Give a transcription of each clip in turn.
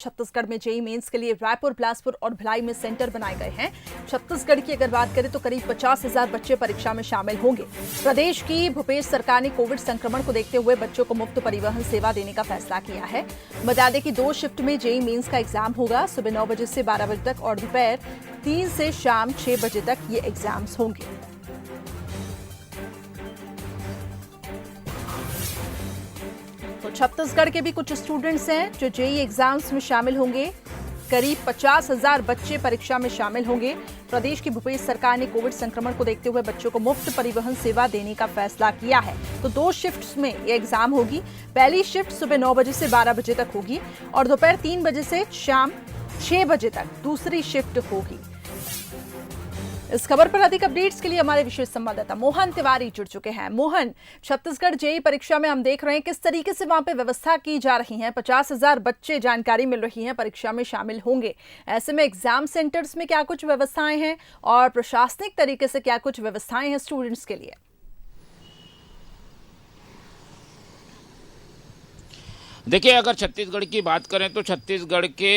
छत्तीसगढ़ में JEE mains के लिए रायपुर, बिलासपुर और भिलाई में सेंटर बनाए गए हैं। छत्तीसगढ़ की अगर बात करें तो करीब 50,000 बच्चे परीक्षा में शामिल होंगे। प्रदेश की भूपेश सरकार ने कोविड संक्रमण को देखते हुए बच्चों को मुफ्त परिवहन सेवा देने का फैसला किया है। बता दें कि 2 शिफ्ट में जेईई मेंस का एग्जाम होगा। सुबह 9 बजे से 12 बजे तक और दोपहर 3 से शाम 6 बजे तक ये एग्जाम्स होंगे। तो छत्तीसगढ़ के भी कुछ स्टूडेंट्स हैं जो जेईई एग्जाम्स में शामिल होंगे। करीब 50,000 बच्चे परीक्षा में शामिल होंगे। प्रदेश की भूपेश सरकार ने कोविड संक्रमण को देखते हुए बच्चों को मुफ्त परिवहन सेवा देने का फैसला किया है। तो 2 शिफ्ट्स में ये एग्जाम होगी। पहली शिफ्ट सुबह 9 बजे से 12 बजे तक होगी और दोपहर 3 बजे से शाम 6 बजे तक दूसरी शिफ्ट होगी। इस खबर पर अधिक अपडेट्स के लिए हमारे विशेष संवाददाता मोहन तिवारी जुड़ चुके हैं। मोहन, छत्तीसगढ़ जेईई परीक्षा में हम देख रहे हैं किस तरीके से वहां पे व्यवस्था की जा रही है। 50,000 बच्चे, जानकारी मिल रही है, परीक्षा में शामिल होंगे। ऐसे में एग्जाम सेंटर्स में क्या कुछ व्यवस्थाएं हैं और प्रशासनिक तरीके से क्या कुछ व्यवस्थाएं हैं स्टूडेंट्स के लिए? देखिए, अगर छत्तीसगढ़ की बात करें तो छत्तीसगढ़ के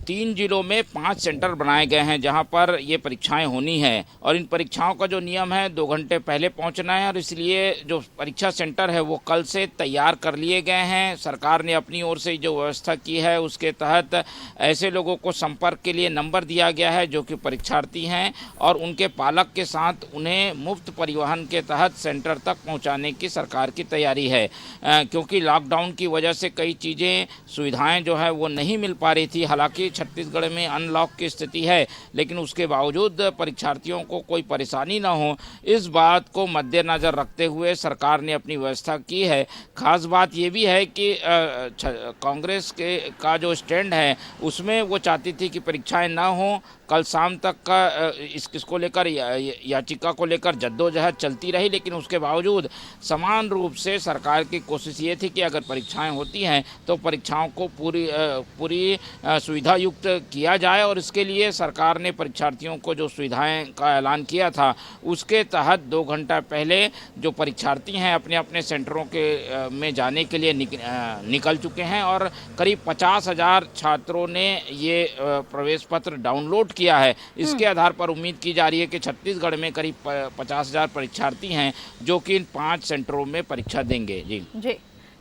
3 जिलों में 5 सेंटर बनाए गए हैं जहां पर ये परीक्षाएं होनी है। और इन परीक्षाओं का जो नियम है 2 घंटे पहले पहुंचना है और इसलिए जो परीक्षा सेंटर है वो कल से तैयार कर लिए गए हैं। सरकार ने अपनी ओर से जो व्यवस्था की है उसके तहत ऐसे लोगों को संपर्क के लिए नंबर दिया गया है जो कि परीक्षार्थी हैं और उनके पालक के साथ उन्हें मुफ्त परिवहन के तहत सेंटर तक पहुँचाने की सरकार की तैयारी है। क्योंकि लॉकडाउन की वजह से कई चीज़ें, सुविधाएं जो है वो नहीं मिल पा रही थी। हालांकि छत्तीसगढ़ में अनलॉक की स्थिति है लेकिन उसके बावजूद परीक्षार्थियों को कोई परेशानी ना हो, इस बात को मद्देनज़र रखते हुए सरकार ने अपनी व्यवस्था की है। खास बात ये भी है कि कांग्रेस का जो स्टैंड है उसमें वो चाहती थी कि परीक्षाएं ना हों। कल शाम तक का इसको लेकर याचिका को लेकर जद्दोजहद चलती रही लेकिन उसके बावजूद समान रूप से सरकार की कोशिश ये थी कि अगर परीक्षाएं होती हैं तो परीक्षाओं को पूरी सुविधा युक्त किया जाए। और इसके लिए सरकार ने परीक्षार्थियों को जो सुविधाएं का ऐलान किया था उसके तहत 2 घंटा पहले जो परीक्षार्थी हैं अपने अपने सेंटरों के में जाने के लिए निकल चुके हैं और करीब 50,000 छात्रों ने ये प्रवेश पत्र डाउनलोड किया है। इसके आधार पर उम्मीद की जा रही है कि छत्तीसगढ़ में करीब 50,000 परीक्षार्थी हैं जो कि इन 5 सेंटरों में परीक्षा देंगे। जी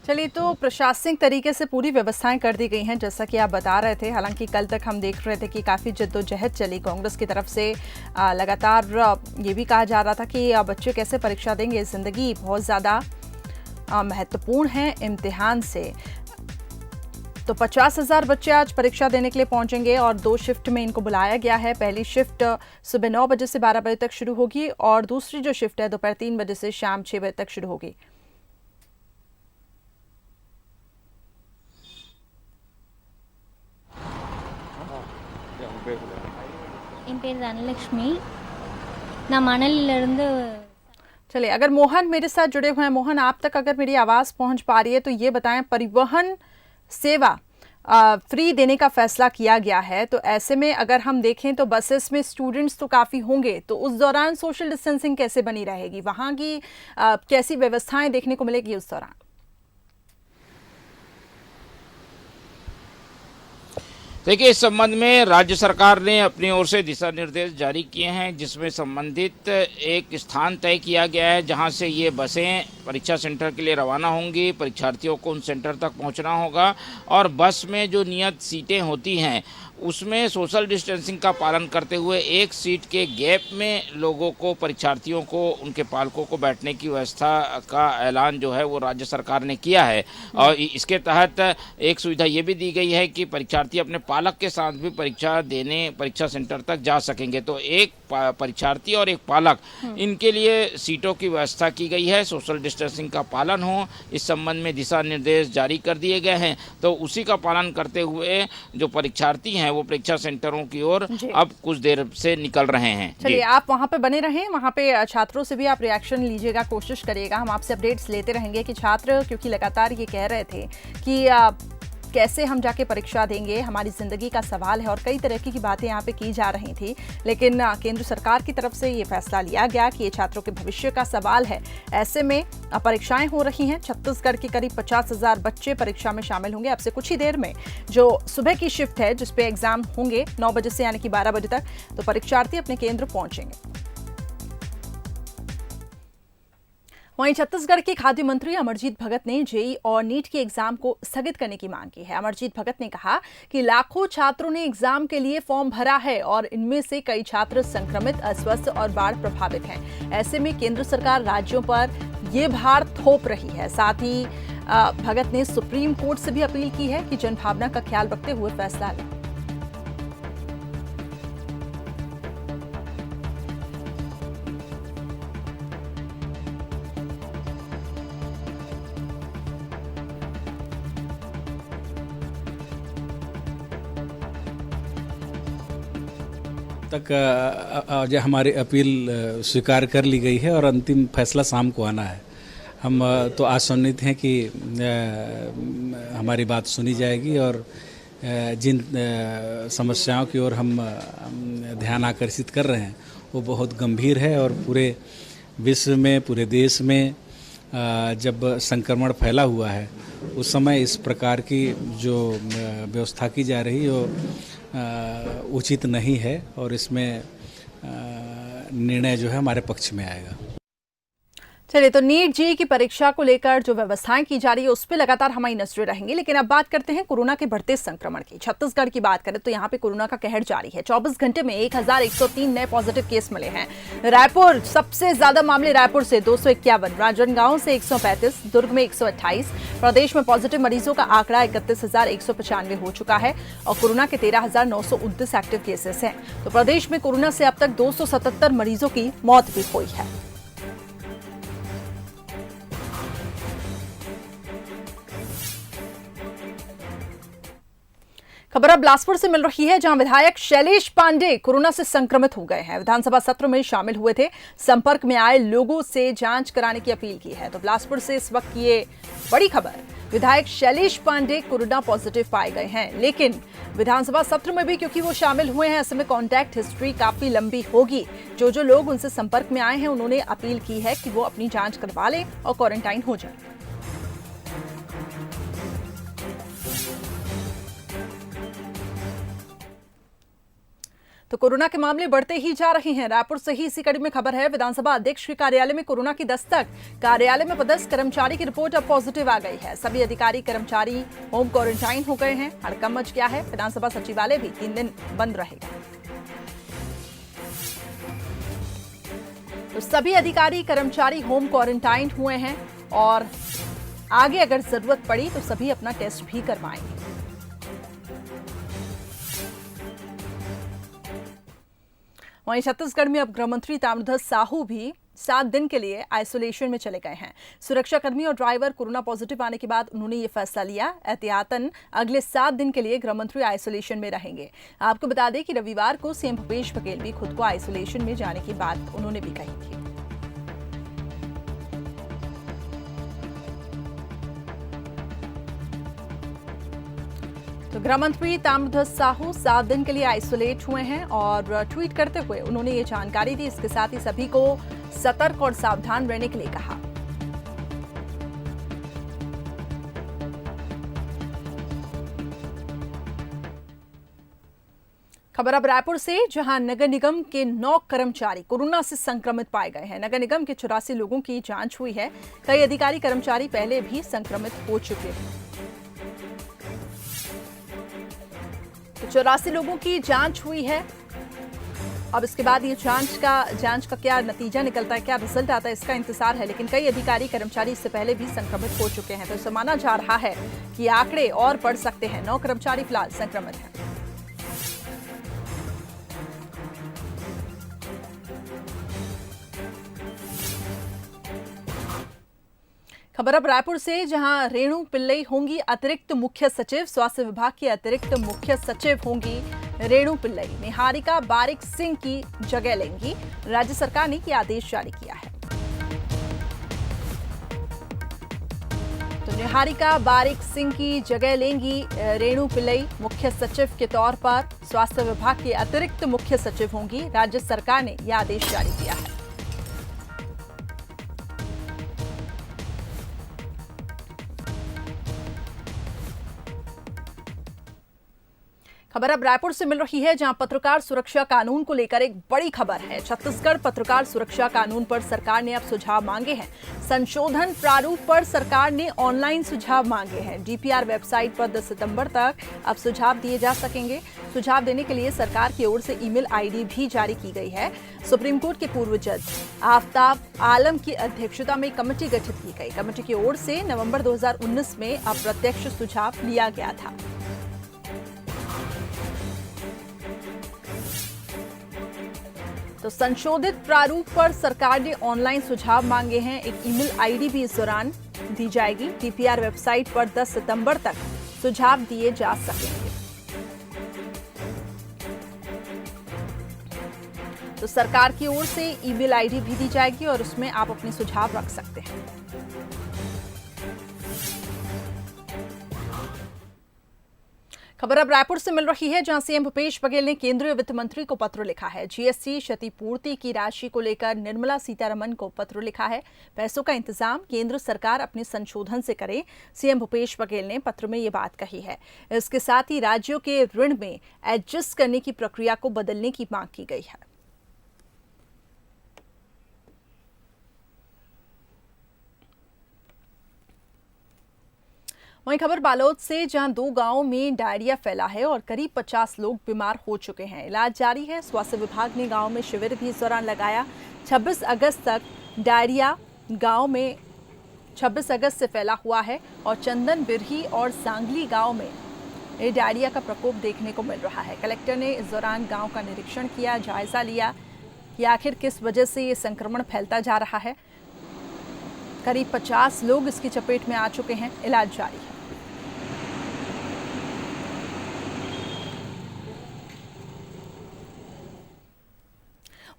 चलिए, तो प्रशासनिक तरीके से पूरी व्यवस्थाएं कर दी गई हैं जैसा कि आप बता रहे थे। हालांकि कल तक हम देख रहे थे कि काफ़ी जद्दोजहद चली कांग्रेस की तरफ से। लगातार ये भी कहा जा रहा था कि बच्चे कैसे परीक्षा देंगे, ज़िंदगी बहुत ज़्यादा महत्वपूर्ण है इम्तिहान से। तो 50,000 बच्चे आज परीक्षा देने के लिए पहुंचेंगे और 2 शिफ्ट में इनको बुलाया गया है। पहली शिफ्ट सुबह 9 बजे से 12 बजे तक शुरू होगी और दूसरी जो शिफ्ट है दोपहर 3 बजे से शाम 6 बजे तक शुरू होगी। என் பேர் தனலட்சுமி, நான் மணலிலிருந்து। चलिए, अगर मोहन मेरे साथ जुड़े हुए हैं, मोहन आप तक अगर मेरी आवाज़ पहुंच पा रही है तो ये बताएं, परिवहन सेवा फ्री देने का फैसला किया गया है, तो ऐसे में अगर हम देखें तो बसेस में स्टूडेंट्स तो काफ़ी होंगे, तो उस दौरान सोशल डिस्टेंसिंग कैसे बनी रहेगी, वहाँ की कैसी व्यवस्थाएं देखने को मिलेगी उस दौरान? देखिए, इस संबंध में राज्य सरकार ने अपनी ओर से दिशा निर्देश जारी किए हैं जिसमें संबंधित एक स्थान तय किया गया है जहां से ये बसें परीक्षा सेंटर के लिए रवाना होंगी। परीक्षार्थियों को उन सेंटर तक पहुंचना होगा और बस में जो नियत सीटें होती हैं उसमें सोशल डिस्टेंसिंग का पालन करते हुए 1 सीट के गैप में लोगों को, परीक्षार्थियों को, उनके पालकों को बैठने की व्यवस्था का ऐलान जो है वो राज्य सरकार ने किया है। और इसके तहत एक सुविधा ये भी दी गई है कि परीक्षार्थी अपने पालक के साथ भी परीक्षा देने परीक्षा सेंटर तक जा सकेंगे। तो एक परीक्षार्थी और एक पालक, इनके लिए सीटों की व्यवस्था की गई है। सोशल डिस्टेंसिंग का पालन हो, इस संबंध में दिशा निर्देश जारी कर दिए गए हैं। तो उसी का पालन करते हुए जो परीक्षार्थी हैं वो परीक्षा सेंटरों की ओर अब कुछ देर से निकल रहे हैं। चलिए, आप वहां पे बने रहें, वहां पे छात्रों से भी आप रिएक्शन लीजिएगा, कोशिश करिएगा। हम आपसे अपडेट्स लेते रहेंगे कि छात्र, क्योंकि लगातार ये कह रहे थे कि कैसे हम जाके परीक्षा देंगे, हमारी जिंदगी का सवाल है और कई तरह की बातें यहाँ पे की जा रही थी। लेकिन केंद्र सरकार की तरफ से ये फैसला लिया गया कि ये छात्रों के भविष्य का सवाल है। ऐसे में परीक्षाएं हो रही हैं। छत्तीसगढ़ के करीब 50,000 बच्चे परीक्षा में शामिल होंगे। अब से कुछ ही देर में जो सुबह की शिफ्ट है जिसपे एग्जाम होंगे 9 बजे से यानी कि 12 बजे तक, तो परीक्षार्थी अपने केंद्र पहुंचेंगे। वहीं छत्तीसगढ़ के खाद्य मंत्री अमरजीत भगत ने जेईई और नीट के एग्जाम को स्थगित करने की मांग की है। अमरजीत भगत ने कहा कि लाखों छात्रों ने एग्जाम के लिए फॉर्म भरा है और इनमें से कई छात्र संक्रमित, अस्वस्थ और बाढ़ प्रभावित हैं। ऐसे में केंद्र सरकार राज्यों पर ये भार थोप रही है। साथ ही भगत ने सुप्रीम कोर्ट से भी अपील की है कि जनभावना का ख्याल रखते हुए फैसला लें। तक जो हमारी अपील स्वीकार कर ली गई है और अंतिम फैसला शाम को आना है। हम तो आशान्वित हैं कि हमारी बात सुनी जाएगी और जिन समस्याओं की ओर हम ध्यान आकर्षित कर रहे हैं वो बहुत गंभीर है और पूरे विश्व में, पूरे देश में जब संक्रमण फैला हुआ है उस समय इस प्रकार की जो व्यवस्था की जा रही है वो उचित नहीं है और इसमें निर्णय जो है हमारे पक्ष में आएगा। चलिए, तो नीट जेईई की परीक्षा को लेकर जो व्यवस्थाएं की जा रही है उस पर लगातार हमारी नजरें रहेंगी। लेकिन अब बात करते हैं कोरोना के बढ़ते संक्रमण की। छत्तीसगढ़ की बात करें तो यहाँ पे कोरोना का कहर जारी है। 24 घंटे में 1103 नए पॉजिटिव केस मिले हैं। रायपुर सबसे ज्यादा मामले रायपुर से 251, राजनांदगांव से 135, दुर्ग में 128। प्रदेश में पॉजिटिव मरीजों का आंकड़ा 31,195 हो चुका है और कोरोना के 13,929 एक्टिव केसेस हैं। तो प्रदेश में कोरोना से अब तक 277 मरीजों की मौत भी हुई है। खबर अब बिलासपुर से मिल रही है, जहां विधायक शैलेश पांडे कोरोना से संक्रमित हो गए हैं। विधानसभा सत्र में शामिल हुए थे, संपर्क में आए लोगों से जांच कराने की अपील की है। तो बिलासपुर से इस वक्त ये बड़ी खबर, विधायक शैलेश पांडे कोरोना पॉजिटिव पाए गए हैं। लेकिन विधानसभा सत्र में भी क्योंकि वो शामिल हुए हैं, ऐसे में कॉन्टैक्ट हिस्ट्री काफी लंबी होगी। जो लोग उनसे संपर्क में आए हैं उन्होंने अपील की है कि वो अपनी जांच करवा लें और क्वारंटाइन हो जाए। तो कोरोना के मामले बढ़ते ही जा रहे हैं। रायपुर से ही इसी कड़ी में खबर है, विधानसभा अध्यक्ष के कार्यालय में कोरोना की दस्तक। कार्यालय में पदस्थ कर्मचारी की रिपोर्ट अब पॉजिटिव आ गई है। सभी अधिकारी कर्मचारी होम क्वारंटाइन हो गए हैं। हड़कंप मच गया है। विधानसभा सचिवालय भी 3 दिन बंद रहेगा। तो सभी अधिकारी कर्मचारी होम क्वारंटाइन हुए हैं और आगे अगर जरूरत पड़ी तो सभी अपना टेस्ट भी करवाएंगे। वहीं छत्तीसगढ़ में अब गृह मंत्री ताम्रध्वज साहू भी 7 दिन के लिए आइसोलेशन में चले गए हैं। सुरक्षाकर्मी और ड्राइवर कोरोना पॉजिटिव आने के बाद उन्होंने ये फैसला लिया। एहतियातन अगले 7 दिन के लिए गृह मंत्री आइसोलेशन में रहेंगे। आपको बता दें कि रविवार को सीएम भूपेश बघेल भी खुद को आइसोलेशन में जाने की बात उन्होंने भी कही थी। तो गृह मंत्री ताम्रध्वज साहू 7 दिन के लिए आइसोलेट हुए हैं और ट्वीट करते हुए उन्होंने ये जानकारी दी। इसके साथ ही सभी को सतर्क और सावधान रहने के लिए कहा। खबर अब रायपुर से, जहां नगर निगम के 9 कर्मचारी कोरोना से संक्रमित पाए गए हैं। नगर निगम के 84 लोगों की जांच हुई है। कई अधिकारी कर्मचारी पहले भी संक्रमित हो चुके हैं। 84 लोगों की जांच हुई है। अब इसके बाद ये जांच का क्या नतीजा निकलता है, क्या रिजल्ट आता है, इसका इंतजार है। लेकिन कई अधिकारी कर्मचारी इससे पहले भी संक्रमित हो चुके हैं, तो इसे माना जा रहा है कि आंकड़े और बढ़ सकते हैं। 9 कर्मचारी फिलहाल संक्रमित हैं। खबर अब रायपुर से, जहां रेणु पिल्लई होंगी अतिरिक्त मुख्य सचिव। स्वास्थ्य विभाग की अतिरिक्त मुख्य सचिव होंगी रेणु पिल्लई। निहारिका बारिक सिंह की जगह लेंगी। राज्य सरकार ने ये आदेश जारी किया है। तो निहारिका बारिक सिंह की जगह लेंगी रेणु पिल्लई, मुख्य सचिव के तौर पर स्वास्थ्य विभाग के अतिरिक्त मुख्य सचिव होंगी। राज्य सरकार ने यह आदेश जारी किया है। खबर अब रायपुर से मिल रही है, जहां पत्रकार सुरक्षा कानून को लेकर एक बड़ी खबर है। छत्तीसगढ़ पत्रकार सुरक्षा कानून पर सरकार ने अब सुझाव मांगे हैं। संशोधन प्रारूप पर सरकार ने ऑनलाइन सुझाव मांगे हैं। डीपीआर वेबसाइट पर 10 सितंबर तक अब सुझाव दिए जा सकेंगे। सुझाव देने के लिए सरकार की ओर से ईमेल आईडी भी जारी की गई है। सुप्रीम कोर्ट के पूर्व जज आफ्ताब आलम की अध्यक्षता में कमेटी गठित की गई। कमेटी की ओर से नवंबर 2019 में अप्रत्यक्ष सुझाव लिया गया था। तो संशोधित प्रारूप पर सरकार ने ऑनलाइन सुझाव मांगे हैं। एक ईमेल आईडी भी इस दौरान दी जाएगी। डीपीआर वेबसाइट पर 10 सितंबर तक सुझाव दिए जा सकेंगे। तो सरकार की ओर से ईमेल आईडी भी दी जाएगी और उसमें आप अपने सुझाव रख सकते हैं। खबर अब रायपुर से मिल रही है, जहां सीएम भूपेश बघेल ने केंद्रीय वित्त मंत्री को पत्र लिखा है। जीएसटी क्षतिपूर्ति की राशि को लेकर निर्मला सीतारमण को पत्र लिखा है। पैसों का इंतजाम केंद्र सरकार अपने संशोधन से करे, सीएम भूपेश बघेल ने पत्र में ये बात कही है। इसके साथ ही राज्यों के ऋण में एडजस्ट करने की प्रक्रिया को बदलने की मांग की गई है। वहीं खबर बालोद से, जहां 2 गांवों में डायरिया फैला है और करीब 50 लोग बीमार हो चुके हैं। इलाज जारी है। स्वास्थ्य विभाग ने गांव में शिविर भी इस दौरान लगाया। 26 अगस्त तक डायरिया गांव में 26 अगस्त से फैला हुआ है और चंदन बिरही और सांगली गांव में ये डायरिया का प्रकोप देखने को मिल रहा है। कलेक्टर ने इस दौरान गांव का निरीक्षण किया, जायजा लिया कि आखिर किस वजह से ये संक्रमण फैलता जा रहा है। करीब 50 लोग इसकी चपेट में आ चुके हैं। इलाज जारी है।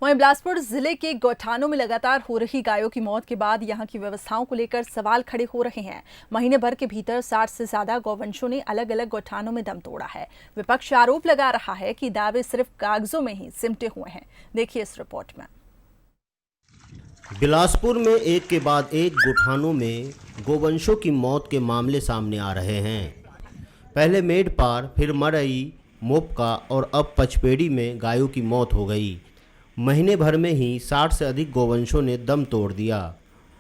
वहीं बिलासपुर जिले के गौठानों में लगातार हो रही गायों की मौत के बाद यहां की व्यवस्थाओं को लेकर सवाल खड़े हो रहे हैं। महीने भर के भीतर 60 से ज्यादा गौवंशों ने अलग अलग गौठानों में दम तोड़ा है। विपक्ष आरोप लगा रहा है कि दावे सिर्फ कागजों में ही सिमटे हुए हैं। देखिए इस रिपोर्ट में। बिलासपुर में एक के बाद एक गौठानों में गौवंशों की मौत के मामले सामने आ रहे हैं। पहले मेडपार, फिर मरई, मोपका और अब पचपेड़ी में गायों की मौत हो गई। महीने भर में ही 60 से अधिक गौवंशों ने दम तोड़ दिया।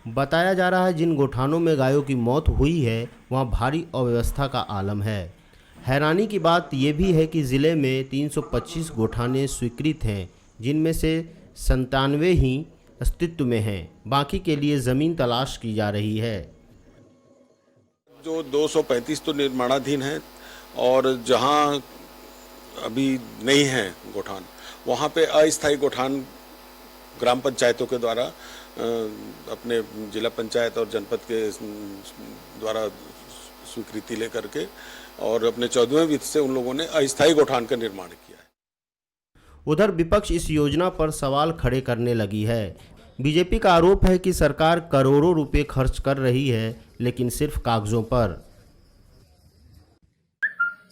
बताया जा रहा है जिन गौठानों में गायों की मौत हुई है वहां भारी अव्यवस्था का आलम है। हैरानी की बात यह भी है कि ज़िले में 325 गौठाने स्वीकृत हैं, जिनमें से 97 ही अस्तित्व में हैं। बाकी के लिए ज़मीन तलाश की जा रही है। जो 235 तो निर्माणाधीन हैं और जहां अभी नहीं है गौठान, वहाँ पे अस्थायी गौठान ग्राम पंचायतों के द्वारा अपने जिला पंचायत और जनपद के द्वारा स्वीकृति लेकर के और अपने 14वें वित्त से उन लोगों ने अस्थायी गौठान का निर्माण किया है। उधर विपक्ष इस योजना पर सवाल खड़े करने लगी है। बीजेपी का आरोप है कि सरकार करोड़ों रुपए खर्च कर रही है, लेकिन सिर्फ कागजों पर।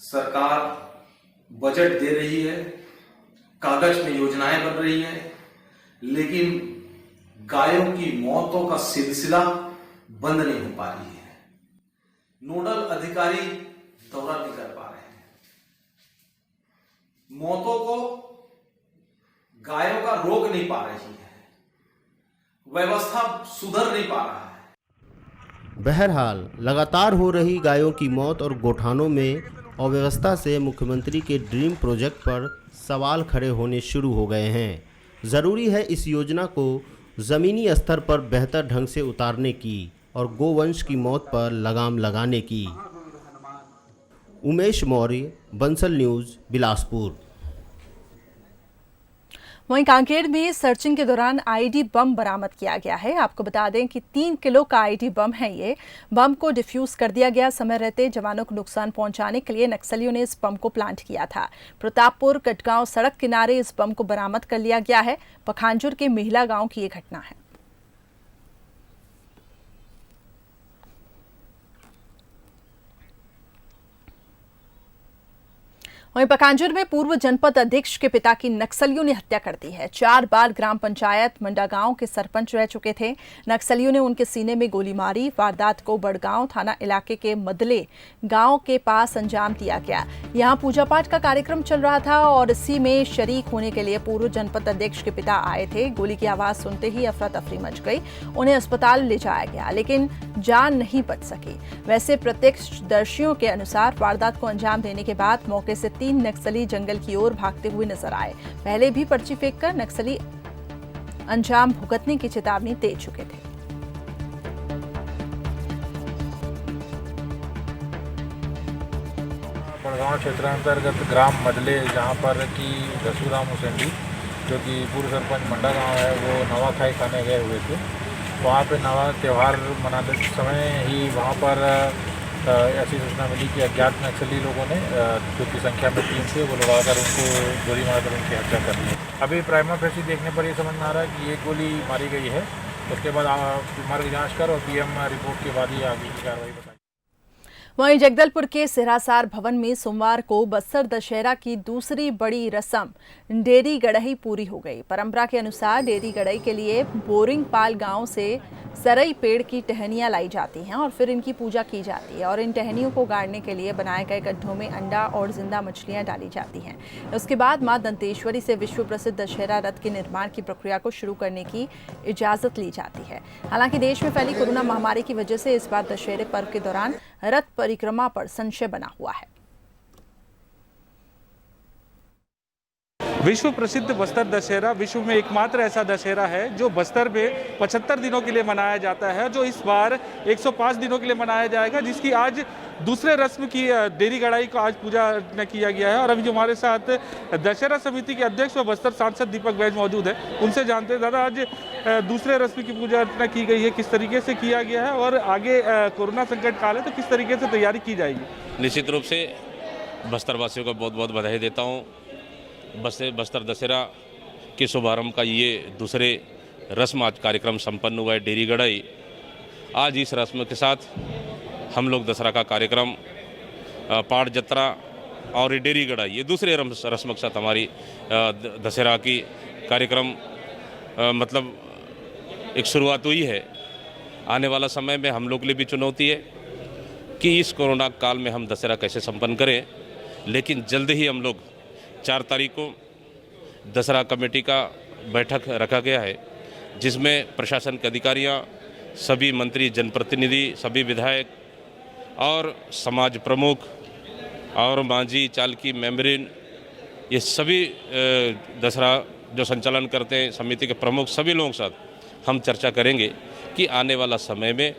सरकार बजट दे रही है, कागज में योजनाएं बन रही हैं, लेकिन गायों की मौतों का सिलसिला बंद नहीं हो पा रही है। नोडल अधिकारी दौरा नहीं कर पा रहे हैं। मौतों को गायों का रोक नहीं पा रही है। व्यवस्था सुधर नहीं पा रहा है। बहरहाल लगातार हो रही गायों की मौत और गौठानों में अव्यवस्था से मुख्यमंत्री के ड्रीम प्रोजेक्ट पर सवाल खड़े होने शुरू हो गए हैं। ज़रूरी है इस योजना को ज़मीनी स्तर पर बेहतर ढंग से उतारने की और गोवंश की मौत पर लगाम लगाने की। उमेश मौर्य, बंसल न्यूज़, बिलासपुर। वहीं कांकेर में सर्चिंग के दौरान आईडी बम बरामद किया गया है। आपको बता दें कि 3 किलो का आईडी बम है। ये बम को डिफ्यूज कर दिया गया। समय रहते जवानों को नुकसान पहुंचाने के लिए नक्सलियों ने इस बम को प्लांट किया था। प्रतापपुर कटगांव सड़क किनारे इस बम को बरामद कर लिया गया है। पखांजुर के महिला गांव की ये घटना है। वहीं पखांजूर में पूर्व जनपद अध्यक्ष के पिता की नक्सलियों ने हत्या कर दी है। 4 बार ग्राम पंचायत मंडा गांव के सरपंच रह चुके थे। नक्सलियों ने उनके सीने में गोली मारी। वारदात को बड़गांव थाना इलाके के मदले गांव के पास अंजाम दिया गया। यहां पूजा पाठ का कार्यक्रम चल रहा था और इसी में शरीक होने के लिए पूर्व जनपद अध्यक्ष के पिता आए थे। गोली की आवाज सुनते ही अफरा तफरी मच गई। उन्हें अस्पताल ले जाया गया, लेकिन जान नहीं बच सकी। वैसे प्रत्यक्षदर्शियों के अनुसार वारदात को अंजाम देने के बाद मौके से 3 नक्सली जंगल की ओर भागते हुए नजर आए। पहले भी पर्ची फेंककर नक्सली अंजाम भुगतने की चेतावनी दे चुके थे। बड़गांव क्षेत्रांतर्गत ग्राम मदले, जहां पर कि दसूराम हुसैन जी जो कि पूर्व सरपंच मंडा गांव है, वो नवाखाई खाने गए हुए थे। वहाँ पे नवा त्यौहार मनाते समय ही वहाँ पर ऐसी सूचना मिली कि अज्ञात नक्सली लोगों ने, जो की संख्या में 3 थे, वो लगाकर उनको गोली मारकर उनकी हत्या कर दी। अभी प्राइमा फेसी देखने पर ये समझ में आ रहा है कि ये गोली मारी गई है। उसके बाद मर्ग जांच कर और पीएम रिपोर्ट के बाद ही आगे की कार्रवाई बताई। वहीं जगदलपुर के सिरासार भवन में सोमवार को बस्तर दशहरा की दूसरी बड़ी रस्म डेरी गड़ही पूरी हो गई। परंपरा के अनुसार डेरी गड़ही के लिए बोरिंगपाल गांव से सरई पेड़ की टहनियां लाई जाती हैं और फिर इनकी पूजा की जाती है और इन टहनियों को गाड़ने के लिए बनाए गए गड्ढों में अंडा और जिंदा मछलियां डाली जाती हैं। उसके बाद मां दंतेश्वरी से विश्व प्रसिद्ध दशहरा रथ के निर्माण की प्रक्रिया को शुरू करने की इजाजत ली जाती है। हालांकि देश में फैली कोरोना महामारी की वजह से इस बार दशहरे पर्व के दौरान रथ परिक्रमा पर संशय बना हुआ है। विश्व प्रसिद्ध बस्तर दशहरा विश्व में एकमात्र ऐसा दशहरा है जो बस्तर में 75 दिनों के लिए मनाया जाता है, जो इस बार 105 दिनों के लिए मनाया जाएगा, जिसकी आज दूसरे रस्म की डेरी गड़ाई को आज पूजा अर्चना किया गया है। और अभी जो हमारे साथ दशहरा समिति के अध्यक्ष व बस्तर सांसद दीपक बैज मौजूद है, उनसे जानते हैं। दादा, आज दूसरे रस्म की पूजा अर्चना की गई है, किस तरीके से किया गया है और आगे कोरोना संकट काल है तो किस तरीके से तैयारी की जाएगी? निश्चित रूप से बस्तर वासियों को बहुत बहुत बधाई देता हूँ। बस्तर दशहरा के शुभारंभ का ये दूसरे रस्म आज कार्यक्रम संपन्न हुआ है, डेरी गड़ाई। आज इस रस्म के साथ हम लोग दशहरा का कार्यक्रम, पाठ जत्रा और ये डेरी गड़ाई, ये दूसरे रस्म के साथ हमारी दशहरा की कार्यक्रम मतलब एक शुरुआत हुई है। आने वाला समय में हम लोग के लिए भी चुनौती है कि इस कोरोना काल में हम दशहरा कैसे संपन्न करें, लेकिन जल्द ही हम लोग 4 तारीख को दशहरा कमेटी का बैठक रखा गया है, जिसमें प्रशासन के अधिकारियां, सभी मंत्री, जनप्रतिनिधि, सभी विधायक और समाज प्रमुख और मांझी, चालकी, मेम्बरिन, ये सभी दशहरा जो संचालन करते हैं समिति के प्रमुख, सभी लोगों के साथ हम चर्चा करेंगे कि आने वाला समय में,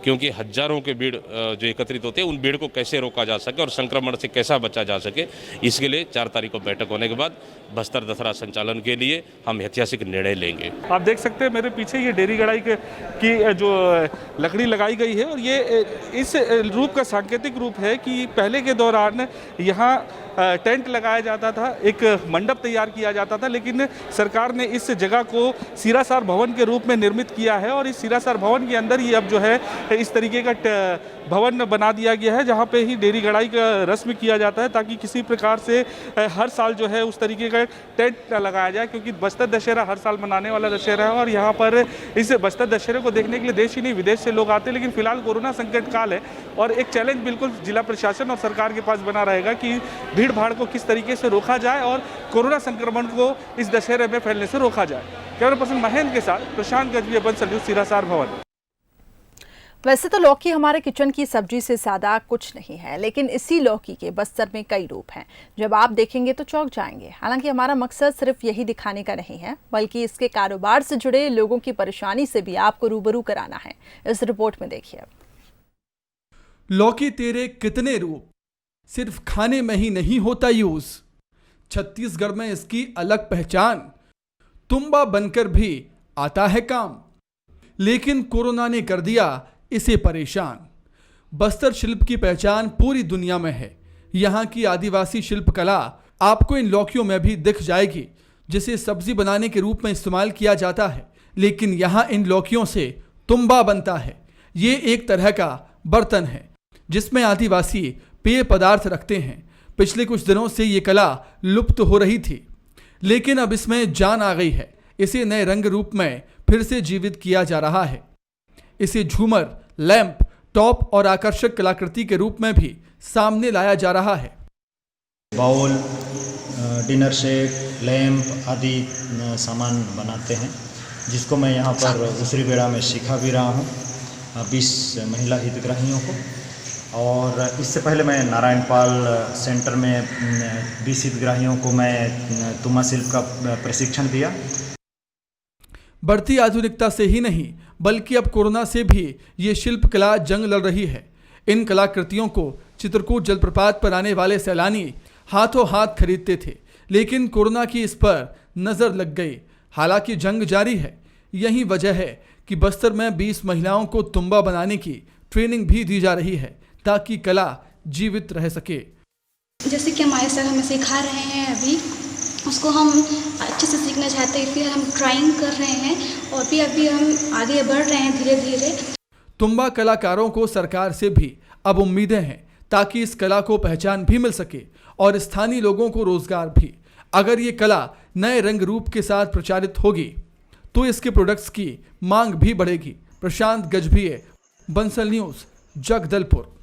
क्योंकि हजारों के भीड़ जो एकत्रित होते हैं, उन भीड़ को कैसे रोका जा सके और संक्रमण से कैसा बचा जा सके, इसके लिए 4 तारीख को बैठक होने के बाद बस्तर दशहरा संचालन के लिए हम ऐतिहासिक निर्णय लेंगे। आप देख सकते हैं मेरे पीछे ये डेरी गड़ाई की जो लकड़ी लगाई गई है और ये इस रूप का सांकेतिक रूप है कि पहले के दौरान यहाँ टेंट लगाया जाता था, एक मंडप तैयार किया जाता था, लेकिन सरकार ने इस जगह को सिरासार भवन के रूप में निर्मित किया है और इस सिरासार भवन के अंदर ही अब जो है इस तरीके का भवन बना दिया गया है, जहाँ पे ही डेरी गड़ाई का रस्म किया जाता है, ताकि किसी प्रकार से हर साल जो है उस तरीके का टेंट न लगाया जाए, क्योंकि बस्तर दशहरा हर साल मनाने वाला दशहरा है और यहाँ पर इस बस्तर दशहरे को देखने के लिए देश ही नहीं विदेश से लोग आते हैं। लेकिन फिलहाल कोरोना संकट काल है और एक चैलेंज बिल्कुल जिला प्रशासन और सरकार के पास बना रहेगा कि भीड़ भाड़ को किस तरीके से रोका जाए और कोरोना संक्रमण को इस दशहरे में फैलने से रोका जाए। कैमरा पर्सन महेंद्र के साथ प्रशांत गजबी, बंसल न्यूज़, सिरासार भवन। वैसे तो लौकी हमारे किचन की सब्जी से ज्यादा कुछ नहीं है, लेकिन इसी लौकी के बस्तर में कई रूप हैं। जब आप देखेंगे तो चौंक जाएंगे। हालांकि हमारा मकसद सिर्फ यही दिखाने का नहीं है, बल्कि इसके कारोबार से जुड़े लोगों की परेशानी से भी आपको रूबरू कराना है। इस रिपोर्ट में देखिए। लौकी तेरे कितने रूप, सिर्फ खाने में ही नहीं होता यूज। छत्तीसगढ़ में इसकी अलग पहचान, तुम्बा बनकर भी आता है काम। लेकिन कोरोना ने कर दिया इसे परेशान। बस्तर शिल्प की पहचान पूरी दुनिया में है। यहाँ की आदिवासी शिल्प कला आपको इन लौकियों में भी दिख जाएगी, जिसे सब्जी बनाने के रूप में इस्तेमाल किया जाता है। लेकिन यहाँ इन लौकियों से तुम्बा बनता है। ये एक तरह का बर्तन है जिसमें आदिवासी पेय पदार्थ रखते हैं। पिछले कुछ दिनों से ये कला लुप्त हो रही थी, लेकिन अब इसमें जान आ गई है। इसे नए रंग रूप में फिर से जीवित किया जा रहा है। इसे झूमर, लैंप, टॉप और आकर्षक कलाकृति के रूप में भी सामने लाया जा रहा है। बाउल, डिनर सेट, लैंप आदि सामान बनाते हैं, जिसको मैं यहाँ पर दूसरी बेड़ा में सिखा भी रहा हूँ 20 महिला हितग्राहियों को। और इससे पहले मैं नारायण पाल सेंटर में 20 हितग्राहियों को मैं तुम्मा शिल्प का प्रशिक्षण दिया। बढ़ती आधुनिकता से ही नहीं बल्कि अब कोरोना से भी ये शिल्प कला जंग लड़ रही है। इन कलाकृतियों को चित्रकूट जलप्रपात पर आने वाले सैलानी हाथों हाथ खरीदते थे, लेकिन कोरोना की इस पर नजर लग गई। हालांकि जंग जारी है। यही वजह है कि बस्तर में 20 महिलाओं को तुम्बा बनाने की ट्रेनिंग भी दी जा रही है ताकि कला जीवित रह सके। जैसे कि हमारे सर हमें सिखा रहे हैं, अभी उसको हम अच्छे से सीखना चाहते हैं, फिर हम ट्राइंग कर रहे हैं और भी अभी हम आगे बढ़ रहे हैं धीरे धीरे। तुम्बा कलाकारों को सरकार से भी अब उम्मीदें हैं ताकि इस कला को पहचान भी मिल सके और स्थानीय लोगों को रोजगार भी। अगर ये कला नए रंग रूप के साथ प्रचारित होगी तो इसके प्रोडक्ट्स की मांग भी बढ़ेगी। प्रशांत गजभिये, बंसल न्यूज़, जगदलपुर।